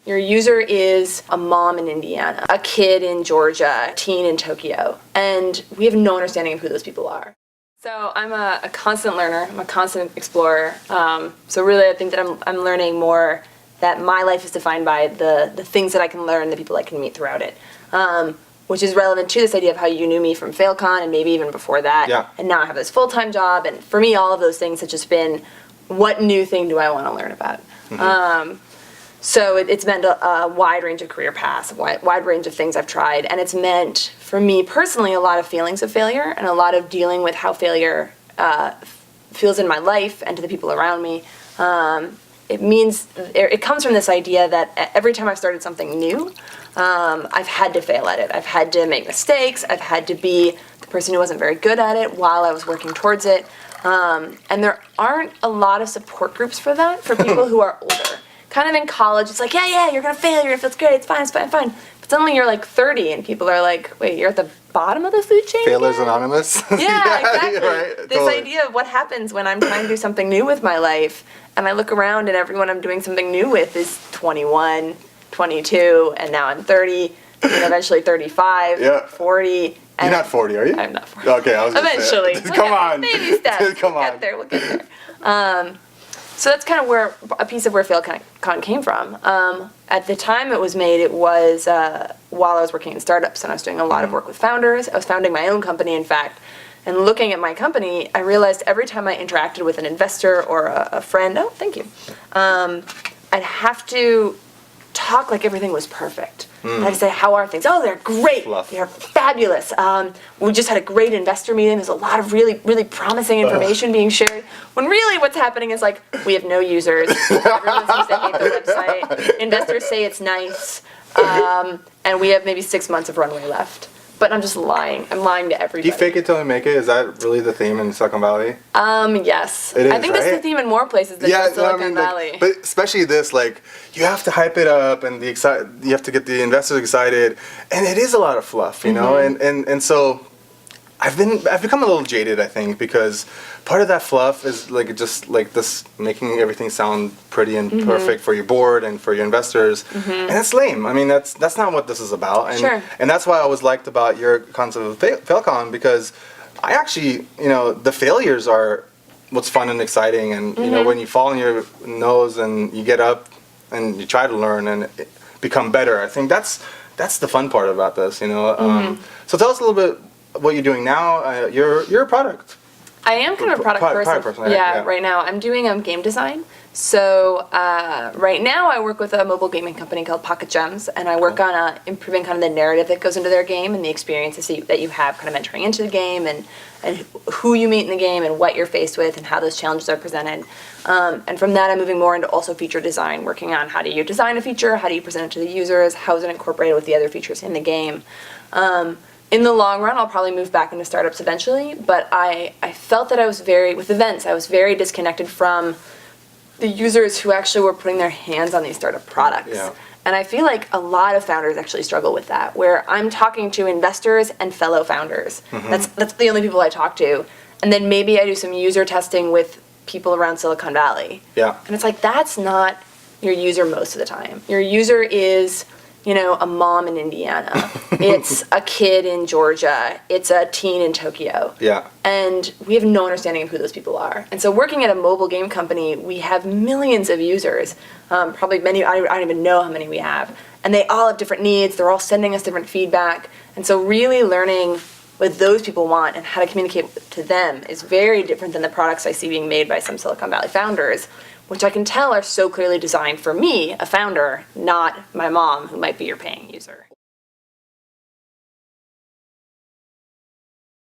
Your user is a mom in Indiana, a kid in Georgia, a teen in Tokyo, and we have no understanding of who those people are. So I'm a constant learner, I'm a constant explorer, so really I think that I'm learning more that my life is defined by the things that I can learn, the people I can meet throughout it, which is relevant to this idea of how you knew me from FailCon and maybe even before that, Yeah. and now I have this full-time job, and for me all of those things have just been, what new thing do I want to learn about? So it's meant a wide range of career paths, a wide range of things I've tried, and it's meant, for me personally, a lot of feelings of failure and a lot of dealing with how failure feels in my life and to the people around me. It comes from this idea that every time I've started something new, I've had to fail at it. I've had to make mistakes. I've had to be the person who wasn't very good at it while I was working towards it. And there aren't a lot of support groups for that, for people who are older. Kind of in college, it's like, yeah, you're going to fail, it's great, it's fine. But suddenly you're like 30 and people are like, wait, you're at the bottom of the food chain Failures again? Anonymous. Yeah, exactly. Right, this totally. idea of what happens when I'm trying to do something new with my life, and I look around and everyone I'm doing something new with is 21, 22, and now I'm 30, and eventually 35, Yeah. 40. You're not 40, are you? I'm not 40. Okay, I was gonna Eventually. say. Come on. Baby steps. Come We'll on. get there. So that's kind of where a piece of where FailCon came from. At the time it was made, it was while I was working in startups, and I was doing a lot of work with founders. I was founding my own company, in fact. And looking at my company, I realized every time I interacted with an investor or a friend, oh, thank you, I'd have to talk like everything was perfect. I'd say, how are things? Oh, they're great. Fluff. They're fabulous. We just had a great investor meeting. There's a lot of really, really promising information being shared. When really what's happening is like, we have no users. Everyone seems to hate the website. Investors say it's nice. And we have maybe 6 months of runway left. But I'm just lying. I'm lying to everybody. Do you fake it till you make it? Is that really the theme in Silicon Valley? Yes. It is, I think that's the right? theme in more places than just Silicon Valley. But especially this, like, you have to hype it up and you have to get the investors excited, and it is a lot of fluff, you know. And so I've become a little jaded, I think, because part of that fluff is like just like this making everything sound pretty and perfect for your board and for your investors, and that's lame. I mean, that's not what this is about. And, Sure. And that's why I always liked about your concept of FailCon, because I actually, you know, the failures are what's fun and exciting, and you know, when you fall on your nose and you get up and you try to learn and become better, I think that's the fun part about this, you know. So tell us a little bit what you're doing now. You're a product. I am kind of a product person. Yeah, right now I'm doing game design. So right now I work with a mobile gaming company called Pocket Gems, and I work on improving kind of the narrative that goes into their game and the experiences that you have kind of entering into the game, and who you meet in the game and what you're faced with and how those challenges are presented. And from that I'm moving more into also feature design, working on how do you design a feature, how do you present it to the users, how is it incorporated with the other features in the game. In the long run, I'll probably move back into startups eventually, but I felt that with events, I was very disconnected from the users who actually were putting their hands on these startup products. Yeah. And I feel like a lot of founders actually struggle with that, where I'm talking to investors and fellow founders. That's the only people I talk to. And then maybe I do some user testing with people around Silicon Valley. Yeah. And it's like, that's not your user most of the time. Your user is, you know, a mom in Indiana. It's a kid in Georgia. It's a teen in Tokyo. Yeah. And we have no understanding of who those people are. And so working at a mobile game company, we have millions of users, probably many, I don't even know how many we have. And they all have different needs. They're all sending us different feedback. And so really learning what those people want and how to communicate to them is very different than the products I see being made by some Silicon Valley founders, which I can tell are so clearly designed for me, a founder, not my mom, who might be your paying user.